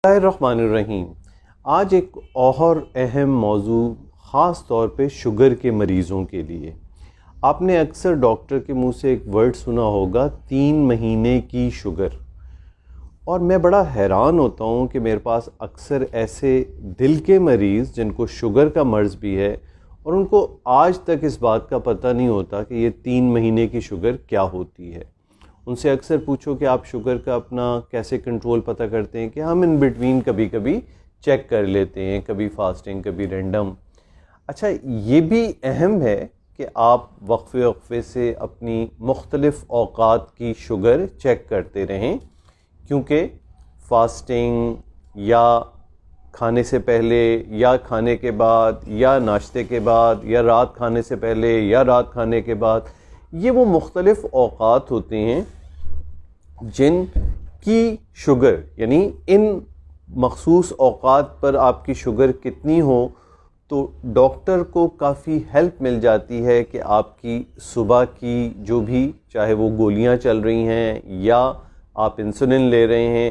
بسم اللہ الرحمن الرحیم۔ آج ایک اور اہم موضوع خاص طور پہ شوگر کے مریضوں کے لیے۔ آپ نے اکثر ڈاکٹر کے منہ سے ایک ورڈ سنا ہوگا 3 مہینے کی شوگر، اور میں بڑا حیران ہوتا ہوں کہ میرے پاس اکثر ایسے دل کے مریض جن کو شوگر کا مرض بھی ہے اور ان کو آج تک اس بات کا پتہ نہیں ہوتا کہ یہ 3 مہینے کی شوگر کیا ہوتی ہے۔ ان سے اکثر پوچھو کہ آپ شوگر کا اپنا کیسے کنٹرول پتہ کرتے ہیں، کہ ہم ان بٹوین کبھی کبھی چیک کر لیتے ہیں، کبھی فاسٹنگ کبھی رینڈم۔ اچھا، یہ بھی اہم ہے کہ آپ وقفے وقفے سے اپنی مختلف اوقات کی شوگر چیک کرتے رہیں، کیونکہ فاسٹنگ یا کھانے سے پہلے یا کھانے کے بعد یا ناشتے کے بعد یا رات کھانے سے پہلے یا رات کھانے کے بعد، یہ وہ مختلف اوقات ہوتے ہیں جن کی شوگر، یعنی ان مخصوص اوقات پر آپ کی شوگر کتنی ہو تو ڈاکٹر کو کافی ہیلپ مل جاتی ہے کہ آپ کی صبح کی جو بھی، چاہے وہ گولیاں چل رہی ہیں یا آپ انسولن لے رہے ہیں،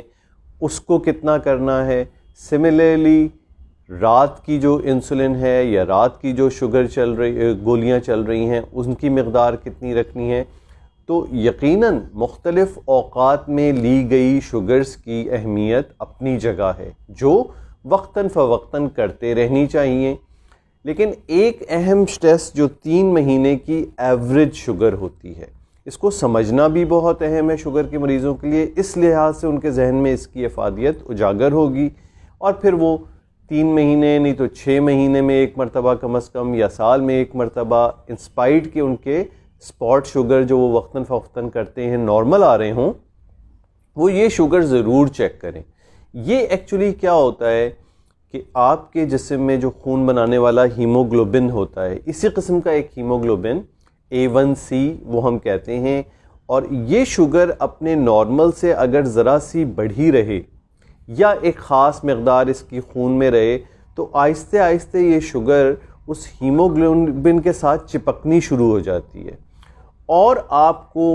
اس کو کتنا کرنا ہے۔ سملرلی رات کی جو انسولن ہے یا رات کی جو شوگر چل رہی گولیاں چل رہی ہیں، ان کی مقدار کتنی رکھنی ہے۔ تو یقیناً مختلف اوقات میں لی گئی شوگرز کی اہمیت اپنی جگہ ہے، جو وقتاً فوقتاً کرتے رہنی چاہیے۔ لیکن ایک اہم سٹریس جو 3 مہینے کی ایوریج شوگر ہوتی ہے، اس کو سمجھنا بھی بہت اہم ہے شوگر کے مریضوں کے لیے۔ اس لحاظ سے ان کے ذہن میں اس کی افادیت اجاگر ہوگی، اور پھر وہ 3 مہینے نہیں تو 6 مہینے میں ایک مرتبہ کم از کم یا سال میں ایک مرتبہ، انسپائٹ کہ ان کے سپاٹ شوگر جو وہ وقتاً فوقتاً کرتے ہیں نارمل آ رہے ہوں، وہ یہ شوگر ضرور چیک کریں۔ یہ ایکچولی کیا ہوتا ہے کہ آپ کے جسم میں جو خون بنانے والا ہیموگلوبن ہوتا ہے، اسی قسم کا ایک ہیموگلوبن A1C وہ ہم کہتے ہیں، اور یہ شوگر اپنے نارمل سے اگر ذرا سی بڑھی رہے یا ایک خاص مقدار اس کی خون میں رہے تو آہستہ آہستہ یہ شوگر اس ہیموگلوبن کے ساتھ چپکنی شروع ہو جاتی ہے، اور آپ کو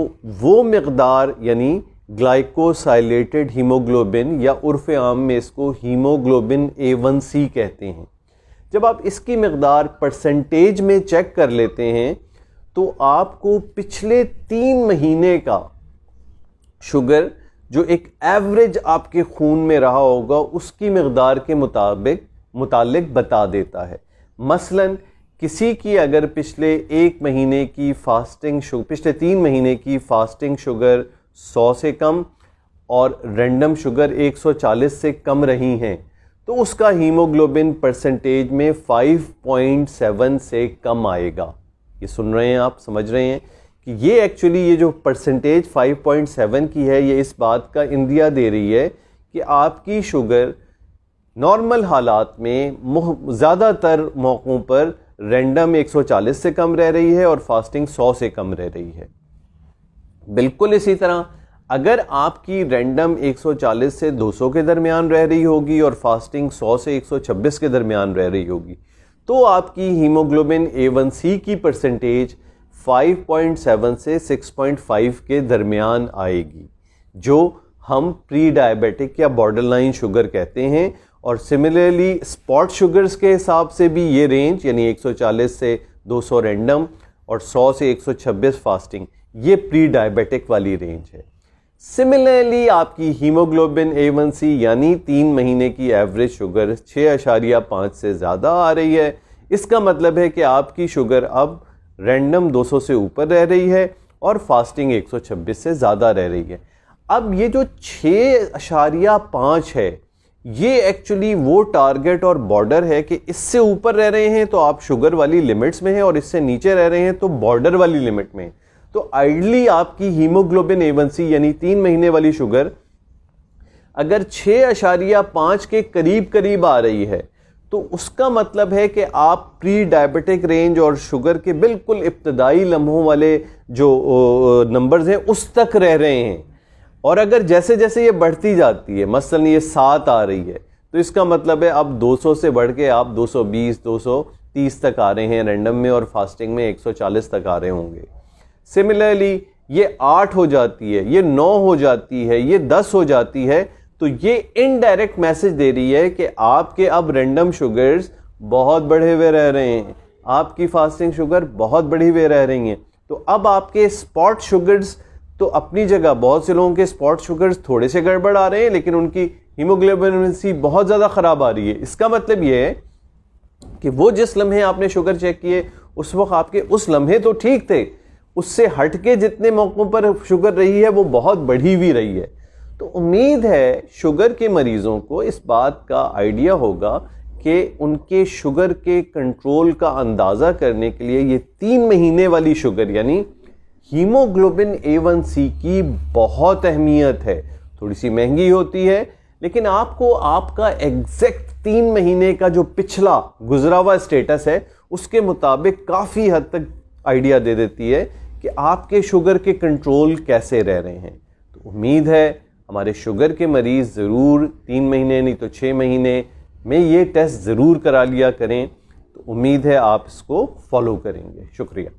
وہ مقدار، یعنی گلائکوسائلیٹڈ ہیموگلوبن، یا عرف عام میں اس کو ہیموگلوبن A1C کہتے ہیں، جب آپ اس کی مقدار پرسنٹیج میں چیک کر لیتے ہیں تو آپ کو پچھلے 3 مہینے کا شوگر جو ایک ایوریج آپ کے خون میں رہا ہوگا اس کی مقدار کے متعلق بتا دیتا ہے۔ مثلا کسی کی اگر پچھلے 1 مہینے کی پچھلے 3 مہینے کی فاسٹنگ شوگر 100 سے کم اور رینڈم شوگر 140 سے کم رہی ہیں تو اس کا ہیموگلوبن پرسنٹیج میں 5.7 سے کم آئے گا۔ یہ سن رہے ہیں آپ، سمجھ رہے ہیں کہ یہ ایکچولی یہ جو پرسنٹیج 5.7 کی ہے، یہ اس بات کا اندیا دے رہی ہے کہ آپ کی شوگر نارمل حالات میں زیادہ تر موقعوں پر رینڈم 140 سے کم رہ رہی ہے اور فاسٹنگ 100 سے کم رہ رہی ہے۔ بالکل اسی طرح اگر آپ کی رینڈم 140 سے 200 کے درمیان رہ رہی ہوگی اور فاسٹنگ 100 سے 126 کے درمیان رہ رہی ہوگی تو آپ کی ہیموگلوبن A1C کی پرسنٹیج 5.7 سے 6.5 کے درمیان آئے گی، جو ہم پری ڈائبیٹک یا بارڈر لائن شوگر کہتے ہیں۔ اور سملرلی سپاٹ شوگرز کے حساب سے بھی یہ رینج، یعنی 140 سے 200 رینڈم اور 100 سے 126 فاسٹنگ، یہ پری ڈائبیٹک والی رینج ہے۔ سملرلی آپ کی ہیموگلوبن A1C یعنی 3 مہینے کی ایوریج شوگر 6.5 سے زیادہ آ رہی ہے، اس کا مطلب ہے کہ آپ کی شوگر اب رینڈم 200 سے اوپر رہ رہی ہے اور فاسٹنگ 126 سے زیادہ رہ رہی ہے۔ اب یہ جو 6.5 ہے، یہ ایکچولی وہ ٹارگٹ اور بارڈر ہے کہ اس سے اوپر رہ رہے ہیں تو آپ شوگر والی لیمٹس میں ہیں، اور اس سے نیچے رہ رہے ہیں تو بارڈر والی لمٹ میں ہیں۔ تو آئیڈلی آپ کی ہیموگلوبن A1C یعنی 3 مہینے والی شوگر اگر 6.5 کے قریب آ رہی ہے تو اس کا مطلب ہے کہ آپ پری ڈائبیٹک رینج اور شوگر کے بالکل ابتدائی لمحوں والے جو نمبرز ہیں اس تک رہ رہے ہیں، اور اگر جیسے جیسے یہ بڑھتی جاتی ہے، مثلا یہ 7 آ رہی ہے تو اس کا مطلب ہے اب 200 سے بڑھ کے آپ 220 230 تک آ رہے ہیں رینڈم میں، اور فاسٹنگ میں 140 تک آ رہے ہوں گے۔ سملرلی یہ 8 ہو جاتی ہے، یہ 9 ہو جاتی ہے، یہ 10 ہو جاتی ہے، تو یہ انڈائریکٹ میسج دے رہی ہے کہ آپ کے اب رینڈم شوگرز بہت بڑھے ہوئے رہ رہے ہیں, آپ کی فاسٹنگ شوگر بہت بڑھی ہوئے رہ رہی ہیں. تو اب آپ کے اسپاٹ شوگرز تو اپنی جگہ, بہت سے لوگوں کے اسپاٹ شوگرز تھوڑے سے گڑبڑ آ رہے ہیں لیکن ان کی ہیموگلوبنسی بہت زیادہ خراب آ رہی ہے. اس کا مطلب یہ ہے کہ وہ جس لمحے آپ نے شوگر چیک کیے اس وقت آپ کے اس لمحے تو ٹھیک تھے, اس سے ہٹ کے جتنے موقعوں پر شوگر رہی ہے وہ بہت بڑھی ہوئی رہی ہے. تو امید ہے شوگر کے مریضوں کو اس بات کا آئیڈیا ہوگا کہ ان کے شوگر کے کنٹرول کا اندازہ کرنے کے لیے یہ 3 مہینے والی شوگر یعنی ہیموگلوبن A1C کی بہت اہمیت ہے. تھوڑی سی مہنگی ہوتی ہے لیکن آپ کو آپ کا ایگزیکٹ 3 مہینے کا جو پچھلا گزرا ہوا اسٹیٹس ہے اس کے مطابق کافی حد تک آئیڈیا دے دیتی ہے کہ آپ کے شوگر کے کنٹرول کیسے رہ رہے ہیں. تو امید ہے ہمارے شوگر کے مریض ضرور 3 مہینے نہیں تو 6 مہینے میں یہ ٹیسٹ ضرور کرا لیا کریں. تو امید ہے آپ اس کو فالو کریں گے. شکریہ.